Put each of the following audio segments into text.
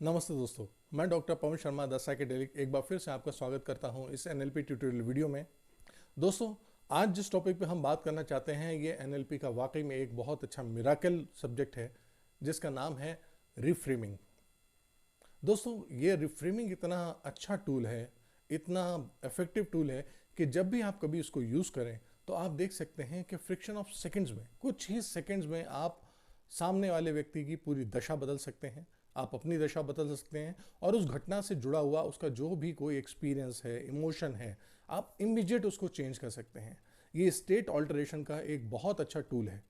नमस्ते दोस्तों, मैं doctor Pawan Sharma the psychedelic एक बार फिर से आपका स्वागत करता हूं इस एनएलपी ट्यूटोरियल वीडियो में। दोस्तों, आज जिस टॉपिक पे हम बात करना चाहते हैं ये एनएलपी का वाकई में एक बहुत अच्छा मिराकल सब्जेक्ट है जिसका नाम है रिफ्रेमिंग। दोस्तों, ये रिफ्रेमिंग इतना अच्छा टूल है, इतना इफेक्टिव टूल है कि जब भी आप कभी इसको यूज़ करें तो आप देख सकते हैं कि फ्रिक्शन ऑफ सेकंड्स में, कुछ ही सेकंड्स में आप सामने वाले व्यक्ति की पूरी दशा बदल सकते हैं, आप अपनी दशा बदल सकते हैं और उस घटना से जुड़ा हुआ उसका जो भी कोई एक्सपीरियंस है, इमोशन है, आप इमीडिएट उसको चेंज कर सकते हैं। ये स्टेट ऑल्टरेशन का एक बहुत अच्छा टूल है।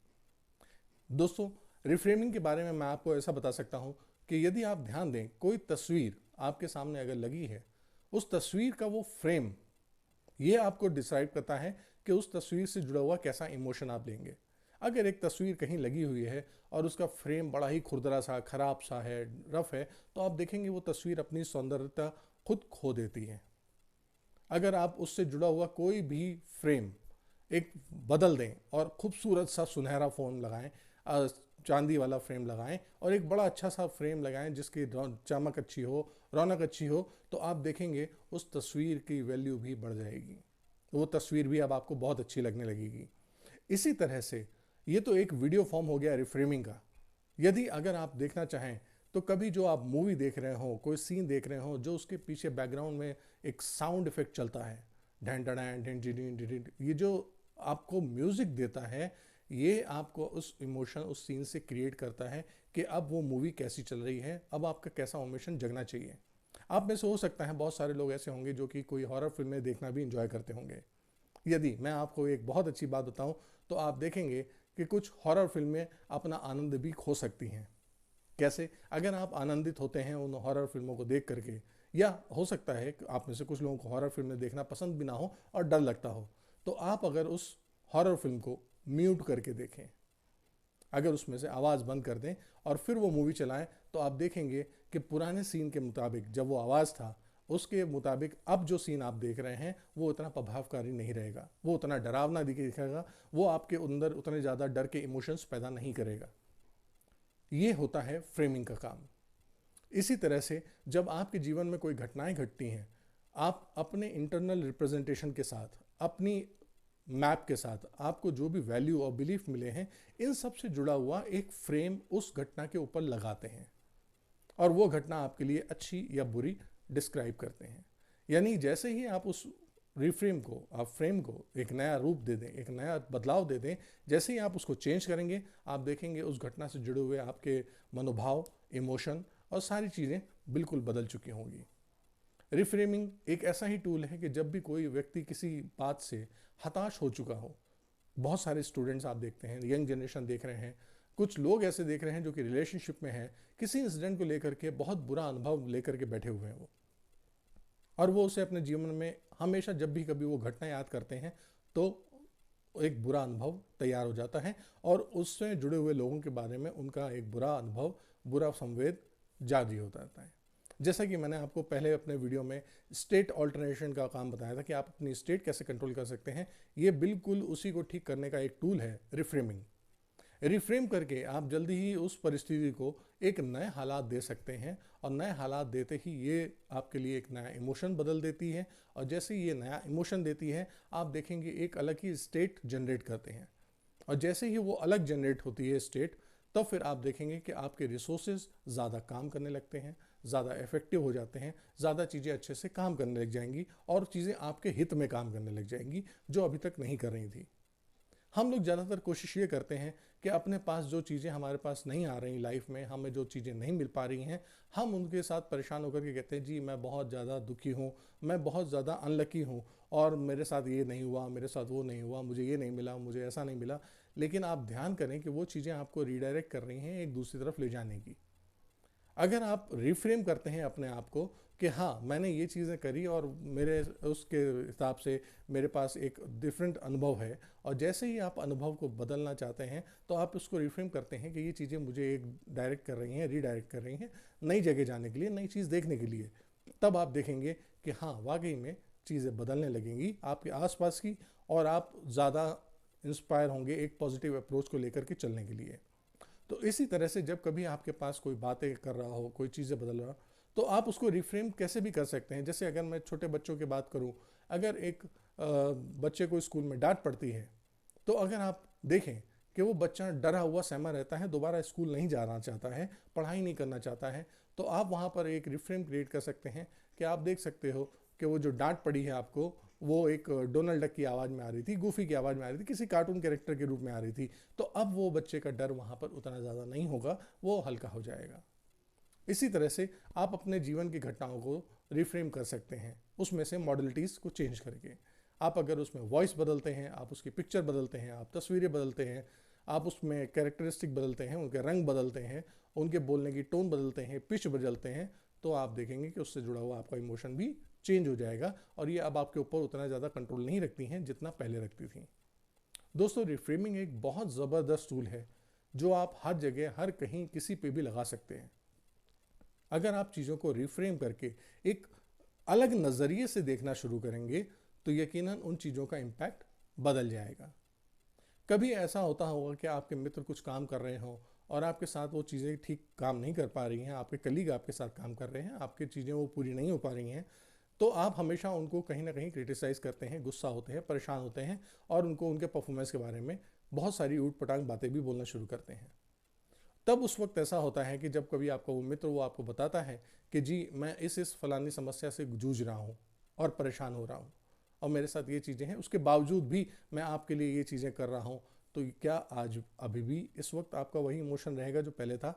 दोस्तों, रिफ्रेमिंग के बारे में मैं आपको ऐसा बता सकता हूं कि यदि आप ध्यान दें, कोई तस्वीर आपके सामने अगर लगी है, उस तस्वीर का वो फ्रेम ये आपको डिसाइड करता है कि उस तस्वीर से जुड़ा हुआ कैसा इमोशन आप लेंगे। अगर एक तस्वीर कहीं लगी हुई है और उसका फ्रेम बड़ा ही खुरदरा सा, खराब सा है, रफ है, तो आप देखेंगे वो तस्वीर अपनी सौंदर्यता खुद खो देती है। अगर आप उससे जुड़ा हुआ कोई भी फ्रेम एक बदल दें और खूबसूरत सा सुनहरा फोन लगाएं, चांदी वाला फ्रेम लगाएं और एक बड़ा अच्छा सा फ्रेम लगाएं जिसकी चमक अच्छी हो, रौनक अच्छी हो, तो आप देखेंगे उस तस्वीर की वैल्यू भी बढ़ जाएगी, वो तस्वीर भी अब आपको बहुत अच्छी लगने लगेगी। इसी तरह से ये तो एक वीडियो फॉर्म हो गया रिफ्रेमिंग का। यदि अगर आप देखना चाहें तो कभी जो आप मूवी देख रहे हो, कोई सीन देख रहे हो, जो उसके पीछे बैकग्राउंड में एक साउंड इफेक्ट चलता है, ढैन ढैन ढैन ढिन ढिन, ये जो आपको म्यूजिक देता है, ये आपको उस इमोशन, उस सीन से क्रिएट करता है कि अब वो मूवी कैसी चल रही है, अब आपका कैसा इमोशन जगना चाहिए। आप में से हो सकता है बहुत सारे लोग ऐसे होंगे जो कि कोई हॉरर फिल्में देखना भी इंजॉय करते होंगे। यदि मैं आपको एक बहुत अच्छी बात बताऊं तो आप देखेंगे कि कुछ हॉरर फिल्में अपना आनंद भी खो सकती हैं। कैसे? अगर आप आनंदित होते हैं उन हॉरर फिल्मों को देख करके, या हो सकता है कि आप में से कुछ लोगों को हॉरर फिल्में देखना पसंद भी ना हो और डर लगता हो, तो आप अगर उस हॉरर फिल्म को म्यूट करके देखें, अगर उसमें से आवाज़ बंद कर दें और फिर वो मूवी चलाएं, तो आप देखेंगे कि पुराने सीन के मुताबिक जब वो आवाज़ था उसके मुताबिक अब जो सीन आप देख रहे हैं वो उतना प्रभावकारी नहीं रहेगा, वो उतना डरावना दिखेगा, वो आपके अंदर उतने ज़्यादा डर के इमोशंस पैदा नहीं करेगा। ये होता है फ्रेमिंग का काम। इसी तरह से जब आपके जीवन में कोई घटनाएं घटती हैं, आप अपने इंटरनल रिप्रेजेंटेशन के साथ, अपनी मैप के साथ, आपको जो भी वैल्यू और बिलीफ मिले हैं, इन सब से जुड़ा हुआ एक फ्रेम उस घटना के ऊपर लगाते हैं और वो घटना आपके लिए अच्छी या बुरी डिस्क्राइब करते हैं। यानी जैसे ही आप उस रिफ्रेम को, आप फ्रेम को एक नया रूप दे दें, एक नया बदलाव दे दें, जैसे ही आप उसको चेंज करेंगे, आप देखेंगे उस घटना से जुड़े हुए आपके मनोभाव, इमोशन और सारी चीज़ें बिल्कुल बदल चुकी होंगी। रिफ्रेमिंग एक ऐसा ही टूल है कि जब भी कोई व्यक्ति किसी बात से हताश हो चुका हो, बहुत सारे स्टूडेंट्स आप देखते हैं, यंग जनरेशन देख रहे हैं, कुछ लोग ऐसे देख रहे हैं जो कि रिलेशनशिप में हैं, किसी इंसिडेंट को लेकर के बहुत बुरा अनुभव लेकर के बैठे हुए हैं वो, और वो उसे अपने जीवन में हमेशा जब भी कभी वो घटना याद करते हैं तो एक बुरा अनुभव तैयार हो जाता है और उससे जुड़े हुए लोगों के बारे में उनका एक बुरा अनुभव, बुरा संवेद जारी हो जाता है। जैसा कि मैंने आपको पहले अपने वीडियो में स्टेट ऑल्टरनेशन का काम बताया था कि आप अपनी स्टेट कैसे कंट्रोल कर सकते हैं, ये बिल्कुल उसी को ठीक करने का एक टूल है रिफ्रेमिंग। रिफ्रेम करके आप जल्दी ही उस परिस्थिति को एक नए हालात दे सकते हैं और नए हालात देते ही ये आपके लिए एक नया इमोशन बदल देती है और जैसे ये नया इमोशन देती है, आप देखेंगे एक अलग ही स्टेट जनरेट करते हैं और जैसे ही वो अलग जनरेट होती है स्टेट, तब फिर आप देखेंगे कि आपके रिसोर्सेज ज़्यादा काम करने लगते हैं, ज़्यादा इफेक्टिव हो जाते हैं, ज़्यादा चीज़ें अच्छे से काम करने लग जाएंगी और चीज़ें आपके हित में काम करने लग जाएंगी जो अभी तक नहीं कर रही थी। हम लोग ज़्यादातर कोशिश ये करते हैं कि अपने पास जो चीज़ें हमारे पास नहीं आ रही लाइफ में, हमें जो चीज़ें नहीं मिल पा रही हैं, हम उनके साथ परेशान होकर के कहते हैं जी मैं बहुत ज़्यादा दुखी हूँ, मैं बहुत ज़्यादा अनलकी हूँ और मेरे साथ ये नहीं हुआ, मेरे साथ वो नहीं हुआ, मुझे ये नहीं मिला, मुझे ऐसा नहीं मिला। लेकिन आप ध्यान करें कि वो चीज़ें आपको रीडायरेक्ट कर रही हैं एक दूसरी तरफ ले जाने की। अगर आप रिफ्रेम करते हैं अपने आप को कि हाँ मैंने ये चीज़ें करी और मेरे उसके हिसाब से मेरे पास एक डिफरेंट अनुभव है, और जैसे ही आप अनुभव को बदलना चाहते हैं तो आप उसको रिफ्रेम करते हैं कि ये चीज़ें मुझे एक डायरेक्ट कर रही हैं, रीडायरेक्ट कर रही हैं नई जगह जाने के लिए, नई चीज़ देखने के लिए। तब आप देखेंगे कि हाँ वाकई में चीज़ें बदलने लगेंगी आपके आसपास की और आप ज़्यादा इंस्पायर होंगे एक पॉजिटिव अप्रोच को लेकर के चलने के लिए। तो इसी तरह से जब कभी आपके पास कोई बातें कर रहा हो, कोई चीज़ें बदल रहा हो, तो आप उसको रिफ्रेम कैसे भी कर सकते हैं। जैसे अगर मैं छोटे बच्चों की बात करूं, अगर एक बच्चे को स्कूल में डांट पड़ती है, तो अगर आप देखें कि वो बच्चा डरा हुआ सहमा रहता है, दोबारा स्कूल नहीं जाना चाहता है, पढ़ाई नहीं करना चाहता है, तो आप वहाँ पर एक रिफ्रेम क्रिएट कर सकते हैं कि आप देख सकते हो कि वो जो डांट पड़ी है आपको, वो एक डोनाल्ड डक की आवाज़ में आ रही थी, गूफी की आवाज़ में आ रही थी, किसी कार्टून कैरेक्टर के रूप में आ रही थी। तो अब वो बच्चे का डर वहाँ पर उतना ज़्यादा नहीं होगा, वो हल्का हो जाएगा। इसी तरह से आप अपने जीवन की घटनाओं को रिफ्रेम कर सकते हैं, उसमें से मॉडलिटीज़ को चेंज करके। आप अगर उसमें वॉइस बदलते हैं, आप उसकी पिक्चर बदलते हैं, आप तस्वीरें बदलते हैं, आप उसमें कैरेक्टरिस्टिक बदलते हैं, उनके रंग बदलते हैं, उनके बोलने की टोन बदलते हैं, पिच बदलते हैं, तो आप देखेंगे कि उससे जुड़ा हुआ आपका इमोशन भी चेंज हो जाएगा और ये अब आपके ऊपर उतना ज़्यादा कंट्रोल नहीं रखती हैं जितना पहले रखती थी। दोस्तों, रिफ्रेमिंग एक बहुत ज़बरदस्त टूल है जो आप हर जगह, हर कहीं, किसी पे भी लगा सकते हैं। अगर आप चीज़ों को रिफ्रेम करके एक अलग नज़रिए से देखना शुरू करेंगे तो यकीनन उन चीज़ों का इम्पैक्ट बदल जाएगा। कभी ऐसा होता होगा कि आपके मित्र कुछ काम कर रहे हों और आपके साथ वो चीज़ें ठीक काम नहीं कर पा रही हैं, आपके कलीग आपके साथ काम कर रहे हैं, आपकी चीज़ें वो पूरी नहीं हो पा रही हैं, तो आप हमेशा उनको कहीं ना कहीं क्रिटिसाइज़ करते हैं, गुस्सा होते हैं, परेशान होते हैं और उनको उनके परफॉर्मेंस के बारे में बहुत सारी ऊट पटांग बातें भी बोलना शुरू करते हैं। तब उस वक्त ऐसा होता है कि जब कभी आपका वो मित्र वो आपको बताता है कि जी मैं इस फलानी समस्या से जूझ रहा हूँ और परेशान हो रहा हूँ और मेरे साथ ये चीज़ें हैं, उसके बावजूद भी मैं आपके लिए ये चीज़ें कर रहा हूँ, तो क्या आज अभी भी इस वक्त आपका वही इमोशन रहेगा जो पहले था?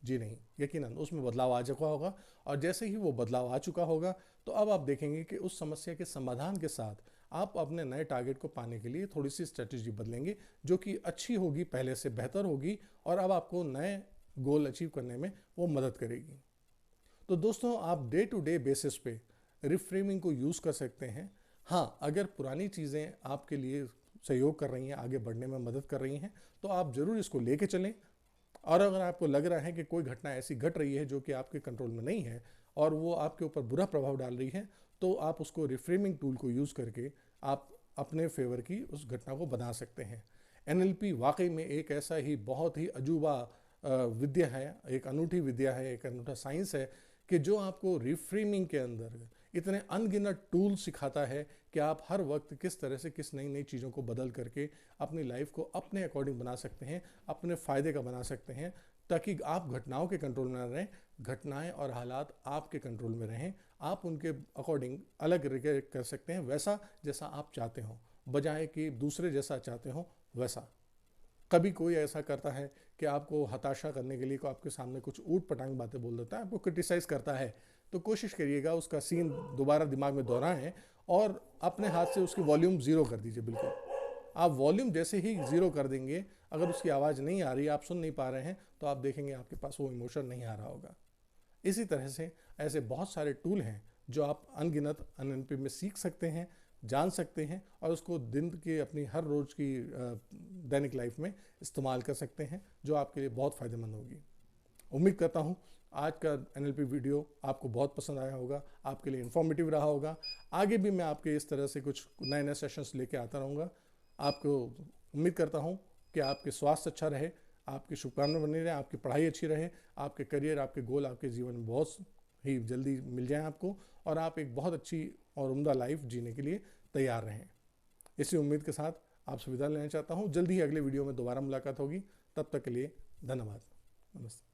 जी नहीं, यकीनन उसमें बदलाव आ चुका होगा। और जैसे ही वो बदलाव आ चुका होगा तो अब आप देखेंगे कि उस समस्या के समाधान के साथ आप अपने नए टारगेट को पाने के लिए थोड़ी सी स्ट्रेटजी बदलेंगे जो कि अच्छी होगी, पहले से बेहतर होगी और अब आपको नए गोल अचीव करने में वो मदद करेगी। तो दोस्तों, आप डे टू डे बेसिस पे रिफ्रेमिंग को यूज़ कर सकते हैं। हाँ, अगर पुरानी चीज़ें आपके लिए सहयोग कर रही हैं, आगे बढ़ने में मदद कर रही हैं, तो आप ज़रूर इसको लेके चलें। और अगर आपको लग रहा है कि कोई घटना ऐसी घट रही है जो कि आपके कंट्रोल में नहीं है और वो आपके ऊपर बुरा प्रभाव डाल रही है, तो आप उसको रिफ्रेमिंग टूल को यूज़ करके आप अपने फेवर की उस घटना को बना सकते हैं। एनएलपी वाकई में एक ऐसा ही बहुत ही अजूबा विद्या है, एक अनूठी विद्या है, एक अनूठा साइंस है कि जो आपको रिफ्रेमिंग के अंदर इतने अनगिनत टूल सिखाता है कि आप हर वक्त किस तरह से किस नई नई चीज़ों को बदल करके अपनी लाइफ को अपने अकॉर्डिंग बना सकते हैं, अपने फ़ायदे का बना सकते हैं, ताकि आप घटनाओं के कंट्रोल में ना रहें, घटनाएं और हालात आपके कंट्रोल में रहें। आप उनके अकॉर्डिंग अलग रिएक्ट कर सकते हैं, वैसा जैसा आप चाहते हो, बजाय कि दूसरे जैसा चाहते हो वैसा। कभी कोई ऐसा करता है कि आपको हताशा करने के लिए को आपके सामने कुछ ऊट पटांग बातें बोल देता है, आपको क्रिटिसाइज़ करता है, तो कोशिश करिएगा उसका सीन दोबारा दिमाग में दोहराएं और अपने हाथ से उसकी वॉल्यूम ज़ीरो कर दीजिए। बिल्कुल, आप वॉल्यूम जैसे ही ज़ीरो कर देंगे, अगर उसकी आवाज़ नहीं आ रही, आप सुन नहीं पा रहे हैं, तो आप देखेंगे आपके पास वो इमोशन नहीं आ रहा होगा। इसी तरह से ऐसे बहुत सारे टूल हैं जो आप अनगिनत एनएलपी में सीख सकते हैं, जान सकते हैं और उसको दिन की अपनी हर रोज़ की दैनिक लाइफ में इस्तेमाल कर सकते हैं, जो आपके लिए बहुत फ़ायदेमंद होगी। उम्मीद करता हूँ आज का एनएलपी वीडियो आपको बहुत पसंद आया होगा, आपके लिए इन्फॉर्मेटिव रहा होगा। आगे भी मैं आपके इस तरह से कुछ नए नए सेशंस लेके आता रहूँगा। आपको उम्मीद करता हूँ कि आपके स्वास्थ्य अच्छा रहे, आपकी शुभकामनाएं बनी रहे, आपकी पढ़ाई अच्छी रहे, आपके करियर, आपके गोल आपके जीवन में बहुत ही जल्दी मिल जाएं आपको और आप एक बहुत अच्छी और उम्दा लाइफ जीने के लिए तैयार रहें। इसी उम्मीद के साथ आपसे विदा लेना चाहता हूँ। जल्दी ही अगले वीडियो में दोबारा मुलाकात होगी। तब तक के लिए धन्यवाद। नमस्ते।